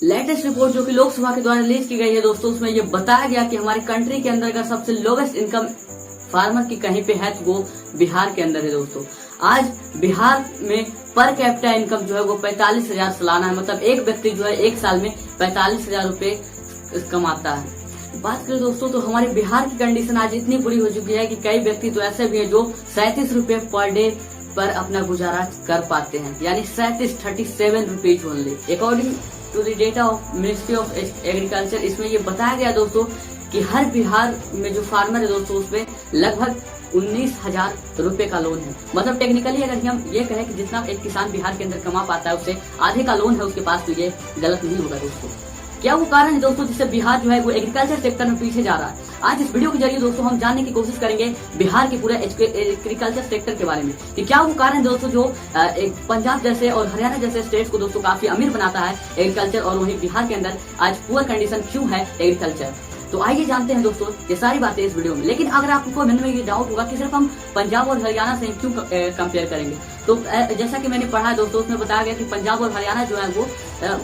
Latest report जो कि लोकसभा के द्वारा रिलीज की गई है दोस्तों, उसमें ये बताया गया कि हमारे कंट्री के अंदर का सबसे लोवेस्ट इनकम फार्मर की कहीं पे है तो वो बिहार के अंदर है दोस्तों। आज बिहार में पर कैपिटा इनकम जो है वो 45,000 सालाना है। मतलब एक व्यक्ति जो है एक साल में 45,000 रूपए कमाता है। बात करें दोस्तों तो हमारे बिहार की कंडीशन आज इतनी बुरी हो चुकी है कि कई व्यक्ति तो ऐसे भी हैं जो 37 रूपए पर डे पर अपना गुजारा कर पाते हैं, यानी 37 rupees only. According to the data of ministry of agriculture, इसमें ये बताया गया दोस्तों कि हर बिहार में जो फार्मर है दोस्तों उसमें लगभग 19,000 रुपए का लोन है। मतलब टेक्निकली अगर हम ये कहें कि जितना एक किसान बिहार के अंदर कमा पाता है उससे आधे का लोन है उसके पास, तो ये गलत नहीं होगा दोस्तों। क्या वो कारण है दोस्तों जिससे बिहार जो है वो एग्रीकल्चर सेक्टर में पीछे जा रहा है? आज इस वीडियो के जरिए दोस्तों हम जानने की कोशिश करेंगे बिहार के पूरे एग्रीकल्चर सेक्टर के बारे में कि क्या वो कारण है दोस्तों जो एक पंजाब जैसे और हरियाणा जैसे स्टेट्स को दोस्तों काफी अमीर बनाता है एग्रीकल्चर, और वहीं बिहार के अंदर आज पुअर कंडीशन क्यों है एग्रीकल्चर। तो आइए जानते हैं दोस्तों ये सारी बातें इस वीडियो में। लेकिन अगर आपको मन में ये डाउट होगा कि सिर्फ हम पंजाब और हरियाणा से क्यों कंपेयर करेंगे, तो जैसा कि मैंने पढ़ा है दोस्तों उसमें बताया गया कि पंजाब और हरियाणा जो है वो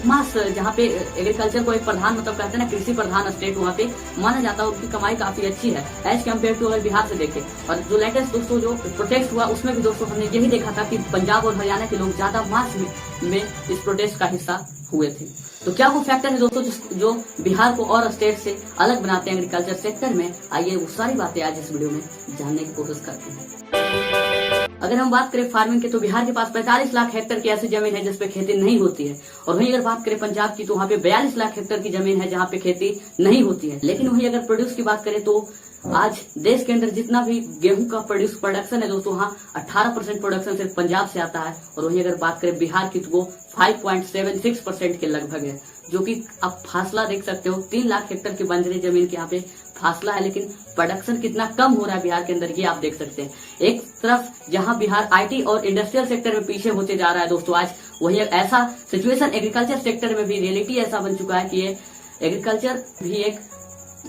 मास जहाँ पे एग्रीकल्चर को एक प्रधान मतलब कहते हैं ना कृषि प्रधान स्टेट, वहाँ पे माना जाता है उनकी कमाई काफी अच्छी है एज कम्पेयर टू अगर बिहार से देखें। और जो लेटेस्ट दोस्तों जो प्रोटेस्ट हुआ उसमें भी दोस्तों हमने यही देखा था कि पंजाब और हरियाणा के लोग ज्यादा मास में इस प्रोटेस्ट का हिस्सा हुए थे। तो क्या वो फैक्टर है दोस्तों जो बिहार को और स्टेट से अलग बनाते हैं एग्रीकल्चर सेक्टर में? आइए वो सारी बातें आज इस वीडियो में जानने की कोशिश करते हैं। अगर हम बात करें फार्मिंग के तो बिहार के पास 45 लाख हेक्टेयर की ऐसी जमीन है जिसपे खेती नहीं होती है, और वहीं अगर बात करें पंजाब की तो वहाँ पे 42 लाख हेक्टेयर की जमीन है जहाँ पे खेती नहीं होती है। लेकिन वहीं अगर प्रोड्यूस की बात करें तो आज देश के अंदर जितना भी गेहूं का प्रोडक्शन है दोस्तों, वहाँ 18% प्रोडक्शन सिर्फ पंजाब से आता है, और वहीं अगर बात करें बिहार की तो वो 5.76% के लगभग है, जो कि आप फासला देख सकते हो। 3 लाख हेक्टेयर की बंजरी जमीन के यहाँ पे फासला है, लेकिन प्रोडक्शन कितना कम हो रहा है बिहार के अंदर ये आप देख सकते हैं। एक तरफ जहां बिहार आईटी और इंडस्ट्रियल सेक्टर में पीछे होते जा रहा है दोस्तों, आज वही ऐसा सिचुएशन एग्रीकल्चर सेक्टर में भी रियलिटी ऐसा बन चुका है कि ये एग्रीकल्चर भी एक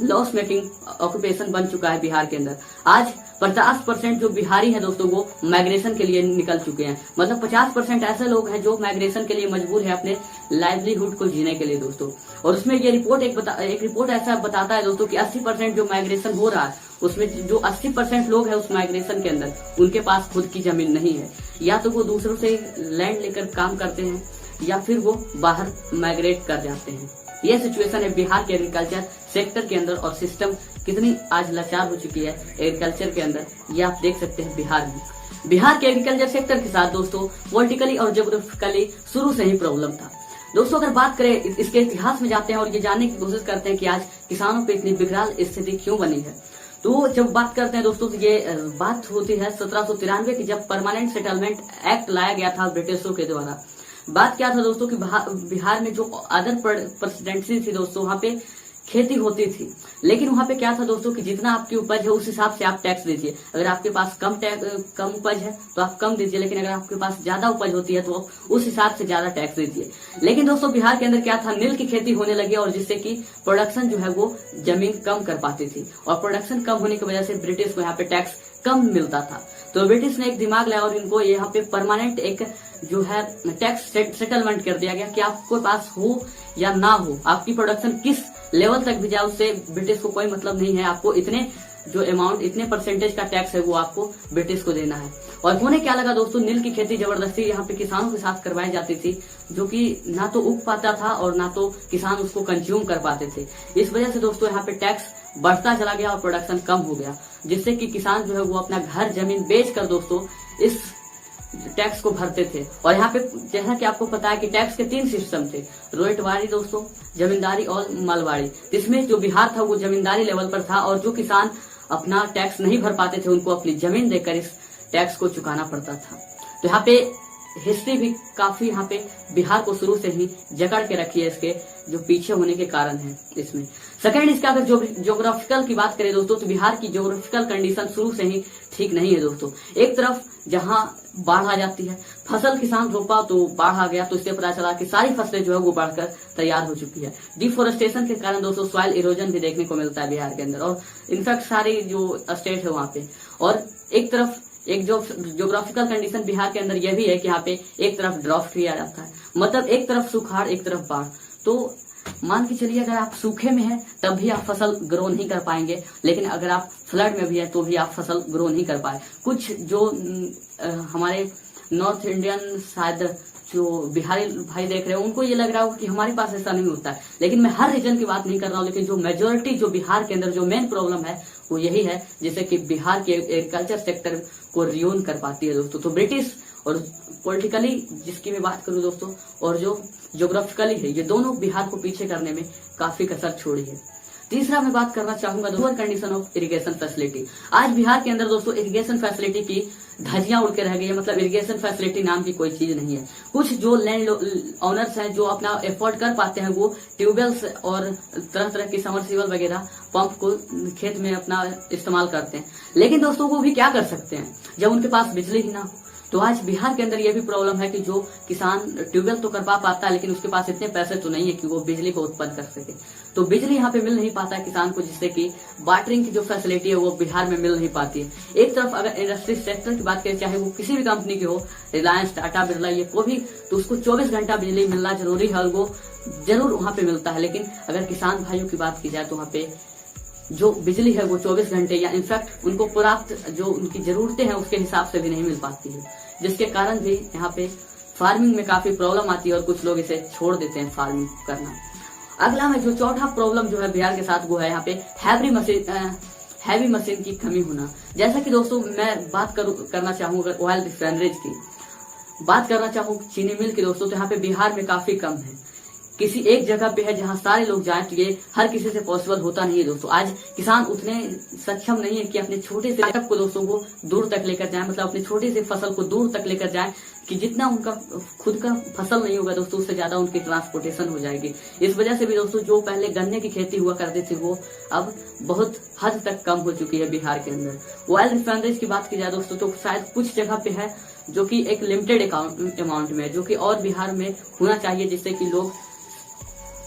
लॉस मेकिंग ऑक्यूपेशन बन चुका है बिहार के अंदर। आज 50% जो बिहारी हैं दोस्तों वो माइग्रेशन के लिए निकल चुके हैं। मतलब 50% ऐसे लोग हैं जो माइग्रेशन के लिए मजबूर है अपने लाइवलीहुड को जीने के लिए दोस्तों। और उसमें ये रिपोर्ट एक रिपोर्ट ऐसा बताता है दोस्तों कि 80% जो माइग्रेशन हो रहा है उसमें जो 80% लोग हैं उस माइग्रेशन के अंदर उनके पास खुद की जमीन नहीं है, या तो वो दूसरों से लैंड लेकर काम करते हैं या फिर वो बाहर माइग्रेट कर जाते हैं। यह सिचुएशन है बिहार के एग्रीकल्चर सेक्टर के अंदर, और सिस्टम कितनी आज लाचार हो चुकी है एग्रीकल्चर के अंदर ये आप देख सकते हैं बिहार में। बिहार के एग्रीकल्चर सेक्टर के साथ दोस्तों पॉलिटिकली और ज्योग्राफिकली शुरू से ही प्रॉब्लम था दोस्तों। अगर बात करें इसके इतिहास में जाते हैं और ये जानने की कोशिश करते हैं कि आज किसानों पे इतनी बिगड़ाल स्थिति क्यों बनी है, तो जब बात करते हैं दोस्तों तो ये बात होती है 1793 की, जब परमानेंट सेटलमेंट एक्ट लाया गया था ब्रिटिशों के द्वारा। बात क्या था दोस्तों कि बिहार में जो अदर प्रेसिडेंसी थी दोस्तों वहाँ पे खेती होती थी, लेकिन वहाँ पे क्या था दोस्तों कि जितना आपकी उपज है उस हिसाब से आप टैक्स दीजिए। अगर आपके पास कम उपज है तो आप कम दीजिए, लेकिन अगर आपके पास ज्यादा उपज होती है तो उस हिसाब से ज्यादा टैक्स दीजिए। लेकिन दोस्तों बिहार के अंदर क्या था, नील की खेती होने लगी और जिससे कि प्रोडक्शन जो है वो जमीन कम कर पाती थी, और प्रोडक्शन कम होने की वजह से ब्रिटिश को यहाँ पे टैक्स कम मिलता था। तो ब्रिटिश ने एक दिमाग लाया और इनको यहाँ पे परमानेंट एक जो है टैक्स सेटलमेंट कर दिया गया कि आपके पास हो या ना हो, आपकी प्रोडक्शन किस लेवल तक भी जाए उससे ब्रिटिश को कोई मतलब नहीं है। आपको इतने जो अमाउंट इतने परसेंटेज का टैक्स है वो आपको ब्रिटिश को देना है। और होने क्या लगा दोस्तों, नील की खेती जबरदस्ती यहाँ पे किसानों के साथ करवाई जाती थी, जो कि ना तो उग पाता था और ना तो किसान उसको कंज्यूम कर पाते थे। इस वजह से दोस्तों यहाँ पे टैक्स बढ़ता चला गया और प्रोडक्शन कम हो गया, जिससे कि किसान जो है वो अपना घर जमीन बेच कर दोस्तों इस टैक्स को भरते थे। और यहाँ पे जैसा कि आपको पता है कि टैक्स के 3 सिस्टम थे, रोयटवाड़ी दोस्तों, जमींदारी और मालवाड़ी। इसमें जो बिहार था वो जमींदारी लेवल पर था, और जो किसान अपना टैक्स नहीं भर पाते थे उनको अपनी जमीन देकर इस टैक्स को चुकाना पड़ता था। तो यहाँ पे हिस्ट्री भी काफी यहाँ पे बिहार को शुरू से ही जकड़ के रखी है, इसके जो पीछे होने के कारण है इसमें। सेकंड, इसका अगर ज्योग्राफिकल की बात करें दोस्तों तो बिहार की ज्योग्राफिकल कंडीशन शुरू से ही ठीक नहीं है दोस्तों। एक तरफ जहां बाढ़ आ जाती है, फसल किसान रोपा तो बाढ़ आ गया, तो इससे पता चला कि सारी फसलें जो है वो बढ़कर तैयार हो चुकी है। डिफोरेस्टेशन के कारण दोस्तों सॉइल इरोजन भी देखने को मिलता है बिहार के अंदर, और इनफैक्ट सारी जो स्टेट है वहां पे। और एक तरफ एक जो ज्योग्राफिकल कंडीशन बिहार के अंदर यह भी है कि यहाँ पे एक तरफ ड्राफ्ट भी आ जाता है, मतलब एक तरफ सुखाड़ एक तरफ बाढ़। तो मान के चलिए अगर आप सूखे में हैं तब भी आप फसल ग्रो नहीं कर पाएंगे, लेकिन अगर आप फ्लड में भी है तो भी आप फसल ग्रो नहीं कर पाए। कुछ जो हमारे नॉर्थ इंडियन शायद जो बिहारी भाई देख रहे हो उनको ये लग रहा होगा कि हमारे पास ऐसा नहीं होता है, लेकिन मैं हर रीजन की बात नहीं कर रहा हूँ, लेकिन जो मेजोरिटी जो बिहार के अंदर जो मेन प्रॉब्लम है वो यही है, जैसे कि बिहार के एग्रीकल्चर सेक्टर को रियून कर पाती है दोस्तों। तो ब्रिटिश और पॉलिटिकली जिसकी मैं बात करूं दोस्तों, और जो ज्योग्राफिकली है, ये दोनों बिहार को पीछे करने में काफी कसर छोड़ी है। तीसरा मैं बात करना चाहूंगा poor condition of irrigation facility. आज बिहार के अंदर दोस्तों इरिगेशन फैसिलिटी की धज्जियां उड़ के रह गई है, मतलब इरिगेशन फैसिलिटी नाम की कोई चीज नहीं है। कुछ जो लैंड ऑनर्स हैं जो अपना एफोर्ड कर पाते हैं वो ट्यूबवेल्स और तरह तरह की समरसीबल वगैरह पंप को खेत में अपना इस्तेमाल करते हैं, लेकिन दोस्तों वो भी क्या कर सकते हैं जब उनके पास बिजली ही ना हो। तो आज बिहार के अंदर ये भी प्रॉब्लम है कि जो किसान ट्यूबवेल तो कर पाता है, लेकिन उसके पास इतने पैसे तो नहीं है कि वो बिजली को उत्पन्न कर सके। तो बिजली यहाँ पे मिल नहीं पाता है किसान को, जिससे कि वाटरिंग की जो फैसिलिटी है वो बिहार में मिल नहीं पाती है। एक तरफ अगर इंडस्ट्री सेक्टर की बात करें, चाहे वो किसी भी कंपनी की हो, रिलायंस, टाटा, बिरला, ये कोई भी, तो उसको 24 घंटा बिजली मिलना जरूरी है और वो जरूर वहां पे मिलता है। लेकिन अगर किसान भाइयों की बात की जाए तो वहाँ पे जो बिजली है वो 24 घंटे या इनफैक्ट उनको पर्याप्त जो उनकी जरूरतें हैं उसके हिसाब से भी नहीं मिल पाती है, जिसके कारण भी यहाँ पे फार्मिंग में काफी प्रॉब्लम आती है और कुछ लोग इसे छोड़ देते हैं फार्मिंग करना। अगला में जो चौथा प्रॉब्लम जो है बिहार के साथ वो है यहाँ पे हैवी मशीन की कमी होना। जैसा कि दोस्तों मैं बात करना चाहूंगा ऑयल रिफाइनरीज की, बात करना चाहूँ चीनी मिल की दोस्तों, तो यहाँ पे बिहार में काफी कम है। किसी एक जगह पे है जहां सारे लोग जाएं, तो ये हर किसी से पॉसिबल होता नहीं है दोस्तों। आज किसान उतने सक्षम नहीं है कि अपने छोटे से स्टार्टअप को दोस्तों को दूर तक लेकर जाएं, मतलब अपने छोटे से फसल को दूर तक लेकर जाएं कि जितना उनका खुद का फसल नहीं होगा दोस्तों उससे ज्यादा उनकी ट्रांसपोर्टेशन हो जाएगी। इस वजह से भी दोस्तों जो पहले गन्ने की खेती हुआ करती थी वो अब बहुत हद तक कम हो चुकी है बिहार के अंदर। ऑयल रिफाइनरीज की बात की जाए दोस्तों तो शायद कुछ जगह पे है जो कि एक लिमिटेड अमाउंट में है, जो कि और बिहार में होना चाहिए, जिससे कि लोग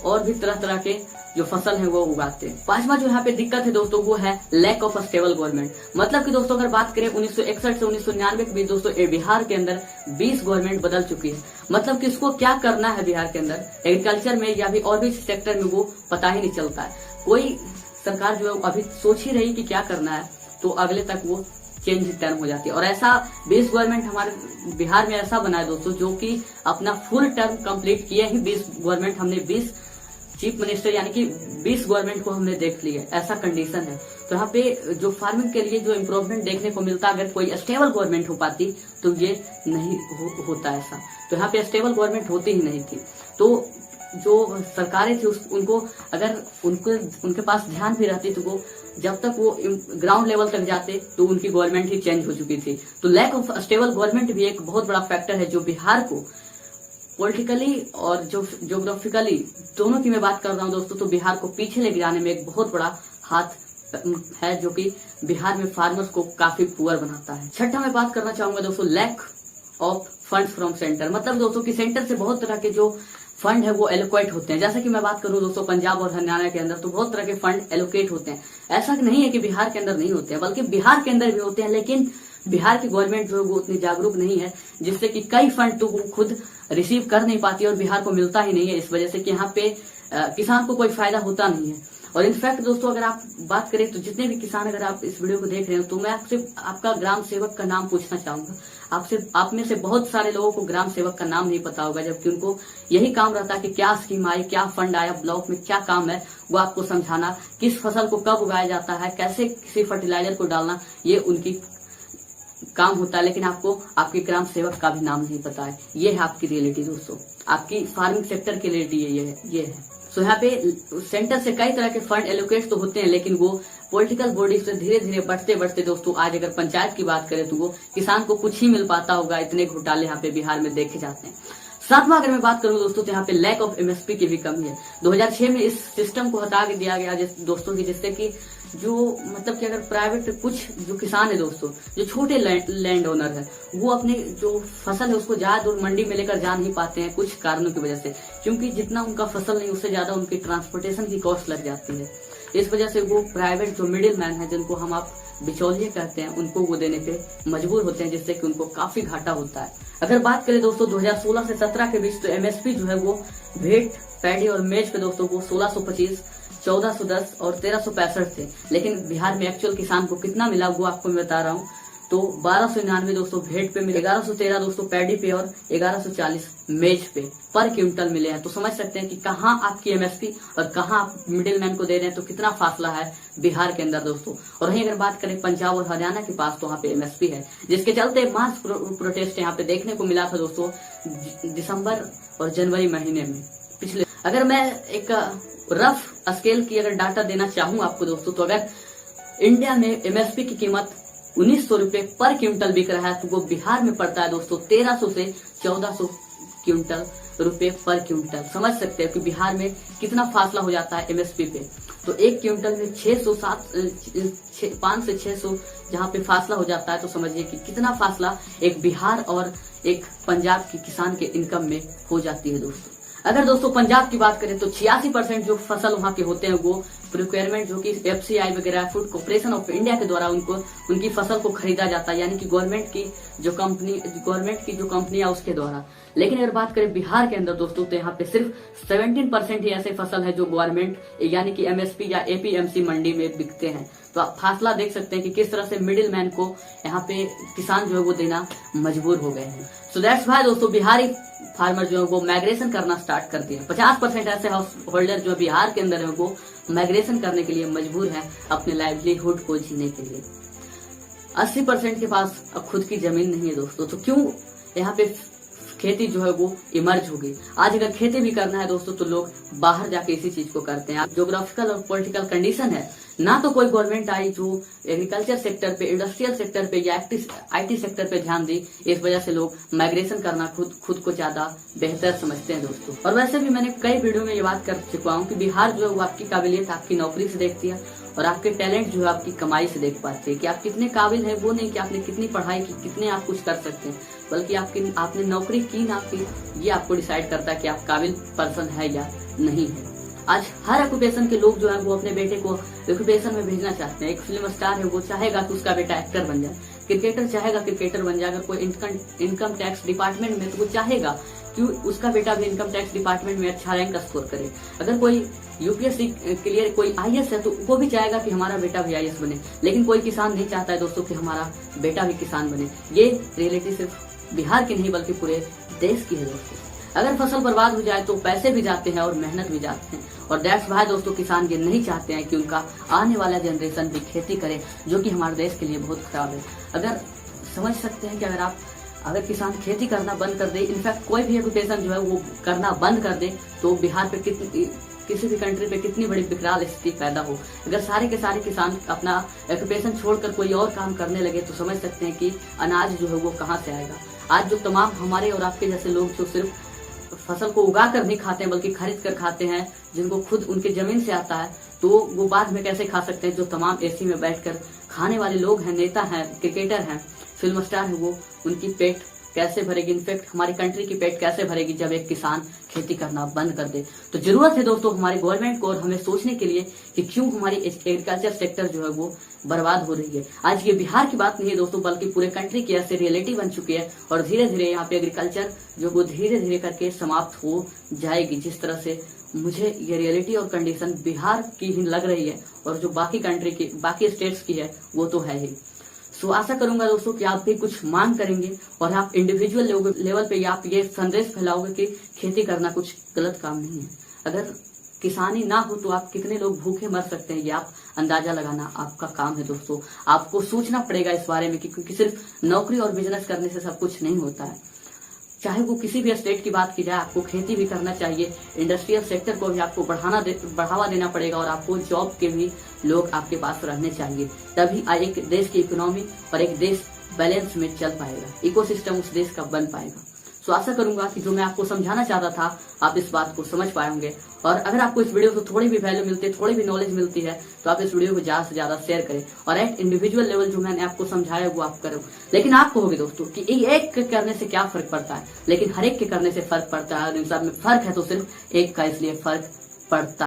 और भी तरह तरह के जो फसल है वो उगाते हैं। पांचवा जो यहाँ पे दिक्कत है दोस्तों वो है लैक ऑफ स्टेबल गवर्नमेंट। मतलब कि दोस्तों अगर बात करें 1961 से 1999 के बीच दोस्तों बिहार के अंदर 20 गवर्नमेंट बदल चुकी है। मतलब कि इसको क्या करना है बिहार के अंदर एग्रीकल्चर में या भी और भी सेक्टर में वो पता ही नहीं चलता है। कोई सरकार जो है अभी सोच ही रही कि क्या करना है, तो अगले तक वो चेंज टर्म हो जाती है। और ऐसा 20 गवर्नमेंट हमारे बिहार में ऐसा बना है दोस्तों जो कि अपना फुल टर्म कंप्लीट किए ही 20 गवर्नमेंट, हमने 20 चीफ मिनिस्टर यानी कि 20 गवर्नमेंट को हमने देख लिया, ऐसा कंडीशन है। तो यहाँ पे जो फार्मिंग के लिए जो इम्प्रूवमेंट देखने को मिलता, अगर कोई स्टेबल गवर्नमेंट हो पाती तो ये नहीं होता ऐसा। तो यहाँ पे स्टेबल गवर्नमेंट होती ही नहीं थी। तो जो सरकारें थी उनको अगर उनके पास ध्यान भी रहती तो वो जब तक वो ग्राउंड लेवल तक जाते तो उनकी गवर्नमेंट ही चेंज हो चुकी थी। तो लैक ऑफ स्टेबल गवर्नमेंट भी एक बहुत बड़ा फैक्टर है जो बिहार को पॉलिटिकली और जो ज्योग्राफिकली दोनों की मैं बात कर रहा हूँ दोस्तों, तो बिहार को पीछे ले जाने में एक बहुत बड़ा हाथ है जो कि बिहार में फार्मर्स को काफी पुअर बनाता है। छठा मैं बात करना चाहूंगा दोस्तों lack of funds from centre. मतलब दोस्तों कि सेंटर से बहुत तरह के जो फंड है वो एलोकेट होते हैं। जैसा कि मैं बात करूं दोस्तों पंजाब और हरियाणा के अंदर तो बहुत तरह के फंड एलोकेट होते हैं। ऐसा नहीं है कि बिहार के अंदर नहीं होते हैं, बल्कि बिहार के अंदर भी होते हैं, लेकिन बिहार की गवर्नमेंट जो है वो उतनी जागरूक नहीं है, जिससे कि कई फंड तो वो खुद रिसीव कर नहीं पाती और बिहार को मिलता ही नहीं है। इस वजह से कि यहाँ पे किसान को कोई फायदा होता नहीं है। और इनफैक्ट दोस्तों अगर आप बात करें तो जितने भी किसान अगर आप इस वीडियो को देख रहे हो तो मैं आपसे आपका ग्राम सेवक का नाम पूछना चाहूंगा। आप में से बहुत सारे लोगों को ग्राम सेवक का नाम नहीं पता होगा, जबकि उनको यही काम रहता है कि क्या स्कीम आई, क्या फंड आया, ब्लॉक में क्या काम है वो आपको समझाना, किस फसल को कब उगाया जाता है, कैसे किसी फर्टिलाइजर को डालना, ये उनकी काम होता है। लेकिन आपको आपके ग्राम सेवक का भी नाम नहीं पता है। ये है आपकी रियलिटी दोस्तों, आपकी फार्मिंग सेक्टर की रियलिटी ये है। तो यहाँ पे सेंटर से कई तरह के फंड एलोकेट तो होते हैं, लेकिन वो पॉलिटिकल बॉडी से धीरे धीरे बढ़ते दोस्तों आज अगर पंचायत की बात करें तो वो किसान को कुछ ही मिल पाता होगा। इतने घोटाले यहाँ पे बिहार में देखे जाते हैं। सातवां अगर मैं बात करूं दोस्तों तो यहाँ पे लैक ऑफ एमएसपी की भी कमी है। 2006 में इस सिस्टम को हटा के दिया गया दोस्तों की, जिससे कि जो मतलब कि अगर प्राइवेट कुछ जो किसान है दोस्तों, जो छोटे लैंड ओनर है, वो अपने जो फसल है उसको ज्यादा दूर मंडी में लेकर जा नहीं पाते हैं कुछ कारणों की वजह से, क्योंकि जितना उनका फसल नहीं उससे ज्यादा उनकी ट्रांसपोर्टेशन की कॉस्ट लग जाती है। इस वजह से वो प्राइवेट जो मिडिल मैन है, जिनको हम आप बिचौलिए कहते हैं, उनको वो देने पे मजबूर होते हैं, जिससे कि उनको काफी घाटा होता है। अगर बात करें दोस्तों 2016 से 17 के बीच तो एमएसपी जो है वो भेंट पैडी और मेज पे दोस्तों वो 1625, 1410 और 1365 थे। लेकिन बिहार में एक्चुअल किसान को कितना मिला वो आपको मैं बता रहा हूँ। तो 1299 दोस्तों भेड़ पे मिले, 1113 दोस्तों पैडी पे और 1140 मेज पे पर क्विंटल मिले हैं। तो समझ सकते हैं कि कहाँ आपकी एमएसपी और कहाँ आप मिडिल मैन को दे रहे हैं, तो कितना फासला है बिहार के अंदर दोस्तों। और वहीं अगर बात करें पंजाब और हरियाणा के पास, तो वहाँ पे एमएसपी है, जिसके चलते मास प्रोटेस्ट यहाँ पे देखने को मिला था दोस्तों दिसंबर और जनवरी महीने में पिछले। अगर मैं एक रफ स्केल की अगर डाटा देना चाहूँ आपको दोस्तों, तो अगर इंडिया में एमएसपी की कीमत 1900 रुपए पर क्विंटल बिक रहा है, तो वो बिहार में पड़ता है दोस्तों 1300 से 1400 क्विंटल रुपए पर क्विंटल। समझ सकते हैं कि बिहार में कितना फासला हो जाता है एमएसपी पे। तो एक क्विंटल में 5 से 600 जहाँ पे फासला हो जाता है, तो समझिए कि कितना फासला एक बिहार और एक पंजाब की किसान के इनकम में हो जाती है दोस्तों। अगर दोस्तों पंजाब की बात करें तो 86% जो फसल वहाँ के होते हैं वो प्रोक्योरमेंट जो कि एफसीआई वगैरह फूड कॉर्पोरेशन ऑफ इंडिया के द्वारा उनकी फसल को खरीदा जाता है, यानी कि गवर्नमेंट की जो कंपनी है उसके द्वारा। लेकिन अगर बात करें बिहार के अंदर दोस्तों, तो यहाँ पे सिर्फ 17% ही ऐसे फसल है जो गवर्नमेंट यानी कि एमएसपी या एपीएमसी मंडी में बिकते हैं। तो आप फासला देख सकते हैं कि किस तरह से मिडिल मैन को यहाँ पे किसान जो है वो देना मजबूर हो गए हैं। सो दैट्स व्हाई दोस्तों बिहारी फार्मर जो है वो माइग्रेशन करना स्टार्ट कर दिए। 50% ऐसे हाउस होल्डर जो बिहार के अंदर है वो माइग्रेशन करने के लिए मजबूर है अपने लाइवलीहुड को जीने के लिए। 80% के पास अब खुद की जमीन नहीं है दोस्तों। तो क्यों यहाँ पे खेती जो है वो इमर्ज होगी। आज अगर खेती भी करना है दोस्तों, तो लोग बाहर जाके इसी चीज को करते हैं। ज्योग्राफिकल और पॉलिटिकल कंडीशन है, ना तो कोई गवर्नमेंट आई जो एग्रीकल्चर सेक्टर पे, इंडस्ट्रियल सेक्टर पे या आईटी सेक्टर पे ध्यान दी। इस वजह से लोग माइग्रेशन करना खुद को ज्यादा बेहतर समझते हैं दोस्तों। और वैसे भी मैंने कई वीडियो में ये बात कर चुका हूँ कि बिहार जो है वो आपकी काबिलियत आपकी नौकरी से देखती है और आपके टैलेंट जो है आपकी कमाई से देख पाते हैं कि आप कितने काबिल है। वो नहीं कि आपने कितनी पढ़ाई की, कितने आप कुछ कर सकते हैं, बल्कि आपने नौकरी की ना की, ये आपको डिसाइड करता है कि आप काबिल पर्सन है या नहीं है। आज हर ऑक्यूपेशन के लोग जो है वो अपने बेटे को ऑक्यूपेशन में भेजना चाहते हैं। एक फिल्म स्टार है वो चाहेगा कि उसका बेटा एक्टर बन जाए, क्रिकेटर चाहेगा क्रिकेटर बन जाए। अगर कोई इनकम टैक्स डिपार्टमेंट में, तो वो चाहेगा कि उसका बेटा भी इनकम टैक्स डिपार्टमेंट में अच्छा रैंक स्कोर करे। अगर कोई यूपीएससी क्लियर कोई आईएएस है, तो वो भी चाहेगा कि हमारा बेटा भी आईएएस बने। लेकिन कोई किसान नहीं चाहता है दोस्तों कि हमारा बेटा भी किसान बने। ये रियलिटी सिर्फ बिहार की नहीं बल्कि पूरे देश की है दोस्तों। अगर फसल बर्बाद हो जाए तो पैसे भी जाते हैं और मेहनत भी जाते हैं। और दैट्स व्हाई दोस्तों किसान ये नहीं चाहते हैं कि उनका आने वाला जनरेशन भी खेती करे, जो कि हमारे देश के लिए बहुत खराब है। अगर समझ सकते हैं कि अगर किसान खेती करना बंद कर दे, इनफैक्ट कोई भी ऑक्यूपेशन जो है वो करना बंद कर दे, तो बिहार पे किसी भी कंट्री पे कितनी बड़ी विकराल स्थिति पैदा हो। अगर सारे के सारे किसान अपना ऑक्यूपेशन छोड़कर कोई और काम करने लगे, तो समझ सकते हैं कि अनाज जो है वो कहाँ से आएगा। आज जो तमाम हमारे और आपके जैसे लोग जो सिर्फ फसल को उगा कर नहीं खाते हैं बल्कि खरीद कर खाते हैं, जिनको खुद उनके जमीन से आता है, तो वो बाद में कैसे खा सकते हैं। जो तमाम एसी में बैठकर खाने वाले लोग हैं, नेता हैं, क्रिकेटर हैं, फिल्म स्टार है, वो उनकी पेट कैसे भरेगी। इनफैक्ट हमारी कंट्री की पेट कैसे भरेगी जब एक किसान खेती करना बंद कर दे। तो जरूरत है दोस्तों हमारी गवर्नमेंट को और हमें सोचने के लिए कि क्यों हमारी एग्रीकल्चर सेक्टर जो है वो बर्बाद हो रही है। आज ये बिहार की बात नहीं है दोस्तों, बल्कि पूरे कंट्री की ऐसे रियलिटी बन चुकी है और धीरे धीरे यहाँ पे एग्रीकल्चर जो वो धीरे धीरे करके समाप्त हो जाएगी। जिस तरह से मुझे ये रियलिटी और कंडीशन बिहार की ही लग रही है और जो बाकी कंट्री की, बाकी स्टेट्स की है वो तो है ही। सो आशा करूंगा दोस्तों कि आप भी कुछ मांग करेंगे और आप इंडिविजुअल लेवल पे आप ये संदेश फैलाओगे कि खेती करना कुछ गलत काम नहीं है। अगर किसानी ना हो तो आप कितने लोग भूखे मर सकते हैं, ये आप अंदाजा लगाना आपका काम है दोस्तों। आपको सोचना पड़ेगा इस बारे में, क्योंकि सिर्फ नौकरी और बिजनेस करने से सब कुछ नहीं होता है। चाहे वो किसी भी स्टेट की बात की जाए, आपको खेती भी करना चाहिए, इंडस्ट्रियल सेक्टर को भी आपको बढ़ावा देना पड़ेगा और आपको जॉब के भी लोग आपके पास रहने चाहिए। तभी एक देश की इकोनॉमी और एक देश बैलेंस में चल पाएगा, इकोसिस्टम उस देश का बन पाएगा। सो आशा करूंगा कि जो मैं आपको समझाना चाहता था आप इस बात को समझ पाए होंगे। और अगर आपको इस वीडियो से थोड़ी भी वैल्यू मिलती है, थोड़ी भी नॉलेज मिलती है, तो आप इस वीडियो को ज्यादा से ज्यादा शेयर करें और एट इंडिविजुअल लेवल जो मैंने आपको समझाया वो आप करो। लेकिन आप कहोगे दोस्तों कि एक के करने से क्या फर्क पड़ता है, लेकिन हर एक के करने से फर्क पड़ता है और इन सब में फर्क है तो सिर्फ एक का, इसलिए फर्क पड़ता है।